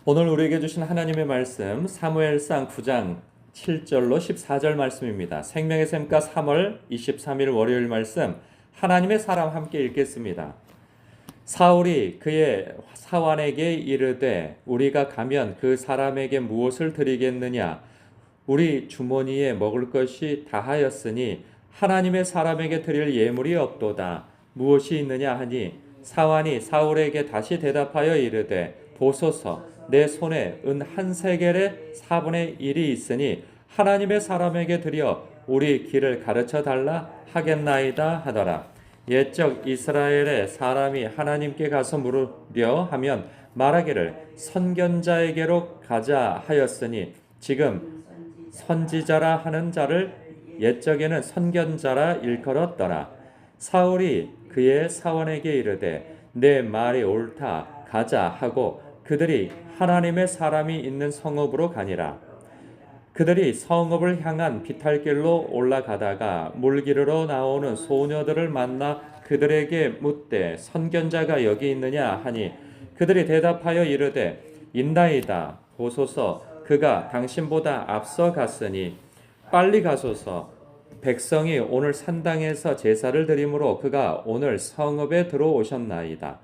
오늘 우리에게 주신 하나님의 말씀 사무엘상 9장 7절로 14절 말씀입니다. 생명의 샘가 3월 23일 월요일 말씀 하나님의 사람 함께 읽겠습니다. 사울이 그의 사환에게 이르되 우리가 가면 그 사람에게 무엇을 드리겠느냐 우리 주머니에 먹을 것이 다하였으니 하나님의 사람에게 드릴 예물이 없도다. 무엇이 있느냐 하니 사환이 사울에게 다시 대답하여 이르되 보소서 내 손에 은 한 세겔의 4분의 1이 있으니 하나님의 사람에게 드려 우리 길을 가르쳐 달라 하겠나이다 하더라. 옛적 이스라엘의 사람이 하나님께 가서 물으려 하면 말하기를 선견자에게로 가자 하였으니 지금 선지자라 하는 자를 옛적에는 선견자라 일컬었더라. 사울이 그의 사원에게 이르되 내 말이 옳다 가자 하고 그들이 하나님의 사람이 있는 성읍으로 가니라. 그들이 성읍을 향한 비탈길로 올라가다가 물기르러 나오는 소녀들을 만나 그들에게 묻되 선견자가 여기 있느냐 하니 그들이 대답하여 이르되 있나이다. 보소서 그가 당신보다 앞서 갔으니 빨리 가소서. 백성이 오늘 산당에서 제사를 드리므로 그가 오늘 성읍에 들어오셨나이다.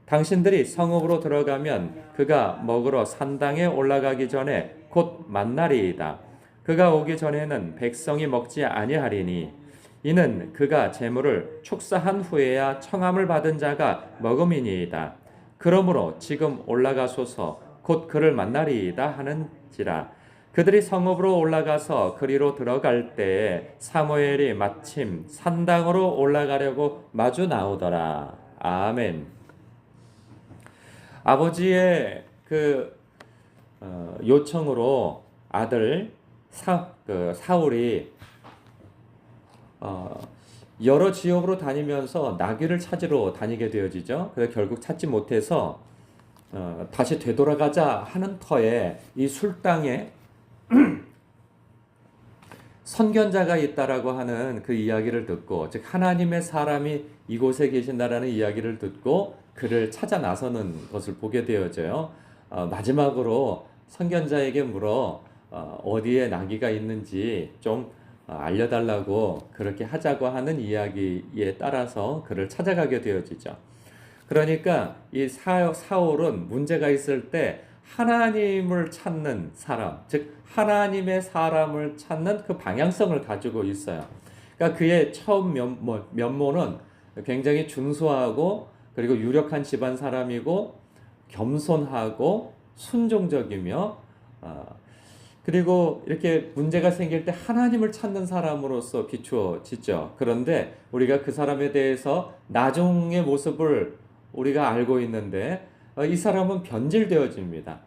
당신들이 성읍으로 들어가면 그가 먹으러 산당에 올라가기 전에 곧 만나리이다. 그가 오기 전에는 백성이 먹지 아니하리니 이는 그가 제물을 축사한 후에야 청함을 받은 자가 먹음이니이다. 그러므로 지금 올라가소서 곧 그를 만나리이다 하는지라. 그들이 성읍으로 올라가서 그리로 들어갈 때에 사무엘이 마침 산당으로 올라가려고 마주 나오더라. 아멘. 아버지의 요청으로 아들 사울이 여러 지역으로 다니면서 나귀를 찾으러 다니게 되어지죠. 그래서 결국 찾지 못해서 다시 되돌아가자 하는 터에 이 술당에 선견자가 있다라고 하는 그 이야기를 듣고, 즉 하나님의 사람이 이곳에 계신다라는 이야기를 듣고 그를 찾아 나서는 것을 보게 되어져요. 마지막으로 선견자에게 물어 어디에 나귀가 있는지 좀 알려달라고 그렇게 하자고 하는 이야기에 따라서 그를 찾아가게 되어지죠. 그러니까 이 사울은 문제가 있을 때 하나님을 찾는 사람, 즉 하나님의 사람을 찾는 그 방향성을 가지고 있어요. 그러니까 그의 처음 면모는 굉장히 준수하고 그리고 유력한 집안 사람이고 겸손하고 순종적이며 그리고 이렇게 문제가 생길 때 하나님을 찾는 사람으로서 비추어지죠. 그런데 우리가 그 사람에 대해서 나중의 모습을 우리가 알고 있는데 이 사람은 변질되어집니다.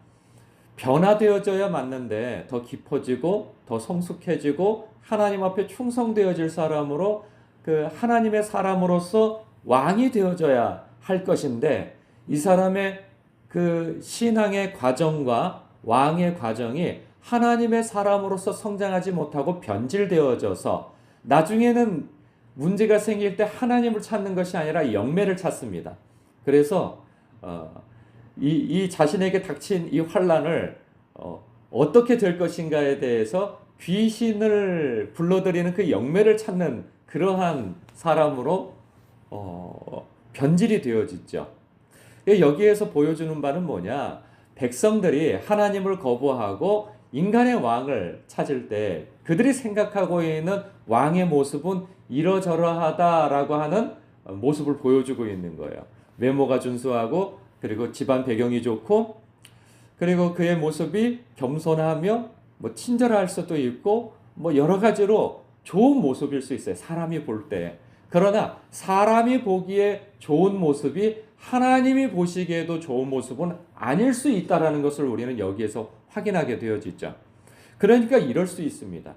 변화되어져야 맞는데 더 깊어지고 더 성숙해지고 하나님 앞에 충성되어질 사람으로 그 하나님의 사람으로서 왕이 되어져야 할 것인데 이 사람의 그 신앙의 과정과 왕의 과정이 하나님의 사람으로서 성장하지 못하고 변질되어져서 나중에는 문제가 생길 때 하나님을 찾는 것이 아니라 영매를 찾습니다. 그래서 이 자신에게 닥친 이 환난을 어떻게 될 것인가에 대해서 귀신을 불러들이는 그 영매를 찾는 그러한 사람으로 변질이 되어지죠. 여기에서 보여주는 바는 뭐냐? 백성들이 하나님을 거부하고 인간의 왕을 찾을 때 그들이 생각하고 있는 왕의 모습은 이러저러하다라고 하는 모습을 보여주고 있는 거예요. 외모가 준수하고 그리고 집안 배경이 좋고 그리고 그의 모습이 겸손하며 친절할 수도 있고 여러 가지로 좋은 모습일 수 있어요. 사람이 볼 때. 그러나 사람이 보기에 좋은 모습이 하나님이 보시기에도 좋은 모습은 아닐 수 있다라는 것을 우리는 여기에서 확인하게 되어지죠. 그러니까 이럴 수 있습니다.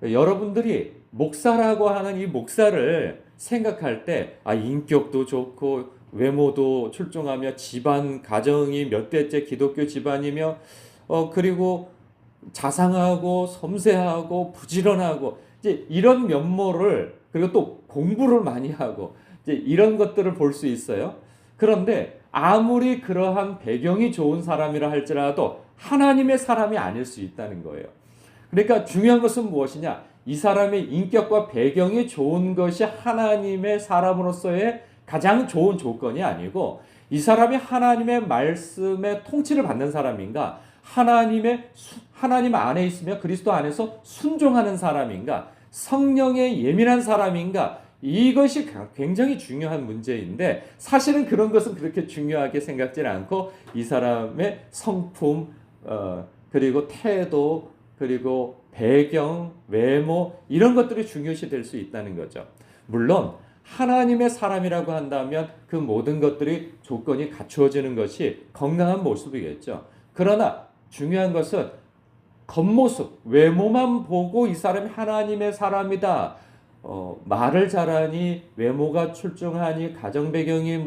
여러분들이 목사라고 하는 이 목사를 생각할 때 인격도 좋고 외모도 출중하며 집안 가정이 몇 대째 기독교 집안이며 그리고 자상하고 섬세하고 부지런하고 이제 이런 면모를 그리고 또 공부를 많이 하고 이제 이런 것들을 볼 수 있어요. 그런데 아무리 그러한 배경이 좋은 사람이라 할지라도 하나님의 사람이 아닐 수 있다는 거예요. 그러니까 중요한 것은 무엇이냐? 이 사람의 인격과 배경이 좋은 것이 하나님의 사람으로서의 가장 좋은 조건이 아니고, 이 사람이 하나님의 말씀의 통치를 받는 사람인가, 하나님 안에 있으며 그리스도 안에서 순종하는 사람인가, 성령에 예민한 사람인가, 이것이 굉장히 중요한 문제인데, 사실은 그런 것은 그렇게 중요하게 생각지 않고 이 사람의 성품, 그리고 태도, 그리고 배경, 외모, 이런 것들이 중요시 될 수 있다는 거죠. 물론 하나님의 사람이라고 한다면 그 모든 것들이 조건이 갖추어지는 것이 건강한 모습이겠죠. 그러나 중요한 것은 겉모습, 외모만 보고 이 사람이 하나님의 사람이다, 말을 잘하니, 외모가 출중하니, 가정 배경이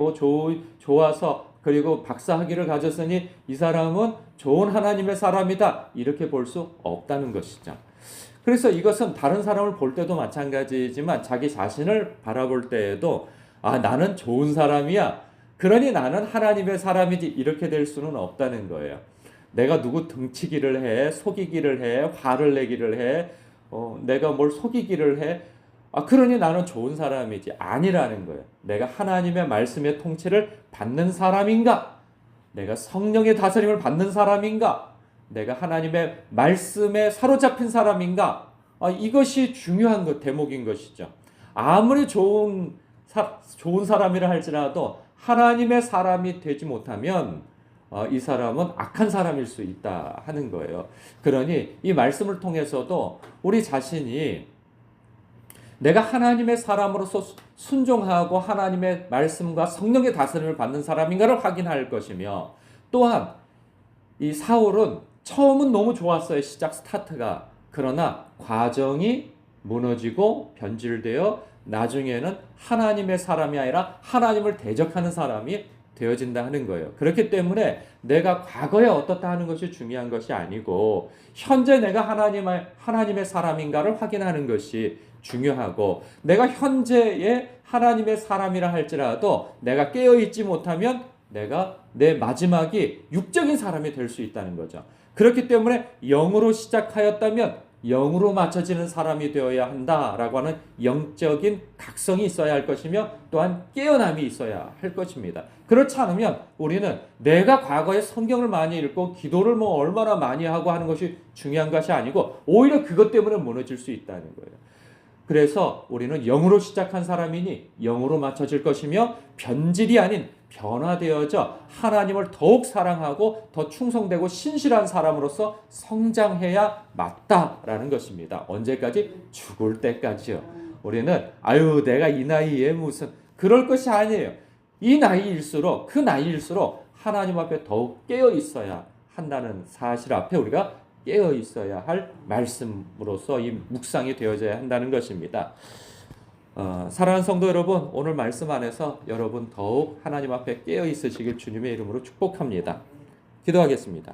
좋아서, 그리고 박사학위를 가졌으니 이 사람은 좋은 하나님의 사람이다, 이렇게 볼 수 없다는 것이죠. 그래서 이것은 다른 사람을 볼 때도 마찬가지지만 자기 자신을 바라볼 때에도 나는 좋은 사람이야, 그러니 나는 하나님의 사람이지, 이렇게 될 수는 없다는 거예요. 내가 누구 등치기를 해, 속이기를 해, 화를 내기를 해, 내가 뭘 속이기를 해, 그러니 나는 좋은 사람이지, 아니라는 거예요. 내가 하나님의 말씀의 통치를 받는 사람인가? 내가 성령의 다스림을 받는 사람인가? 내가 하나님의 말씀에 사로잡힌 사람인가? 이것이 중요한 대목인 것이죠. 아무리 좋은 사람이라 할지라도 하나님의 사람이 되지 못하면 이 사람은 악한 사람일 수 있다 하는 거예요. 그러니 이 말씀을 통해서도 우리 자신이 내가 하나님의 사람으로서 순종하고 하나님의 말씀과 성령의 다스림을 받는 사람인가를 확인할 것이며, 또한 이 사울은 처음은 너무 좋았어요. 시작 스타트가. 그러나 과정이 무너지고 변질되어 나중에는 하나님의 사람이 아니라 하나님을 대적하는 사람이 되어진다 하는 거예요. 그렇기 때문에 내가 과거에 어떻다 하는 것이 중요한 것이 아니고, 현재 내가 하나님의 사람인가를 확인하는 것이 중요하고, 내가 현재의 하나님의 사람이라 할지라도 내가 깨어있지 못하면 내 마지막이 육적인 사람이 될 수 있다는 거죠. 그렇기 때문에 영으로 시작하였다면 영으로 맞춰지는 사람이 되어야 한다라고 하는 영적인 각성이 있어야 할 것이며, 또한 깨어남이 있어야 할 것입니다. 그렇지 않으면 우리는 내가 과거에 성경을 많이 읽고 기도를 얼마나 많이 하고 하는 것이 중요한 것이 아니고, 오히려 그것 때문에 무너질 수 있다는 거예요. 그래서 우리는 영으로 시작한 사람이니 영으로 맞춰질 것이며, 변질이 아닌 변화되어져 하나님을 더욱 사랑하고 더 충성되고 신실한 사람으로서 성장해야 맞다라는 것입니다. 언제까지? 죽을 때까지요. 우리는 내가 이 나이에 무슨, 그럴 것이 아니에요. 이 나이일수록, 그 나이일수록 하나님 앞에 더욱 깨어 있어야 한다는 사실 앞에 우리가 깨어 있어야 할 말씀으로서 이 묵상이 되어져야 한다는 것입니다. 사랑하는 성도 여러분, 오늘 말씀 안에서 여러분 더욱 하나님 앞에 깨어 있으시길 주님의 이름으로 축복합니다. 기도하겠습니다.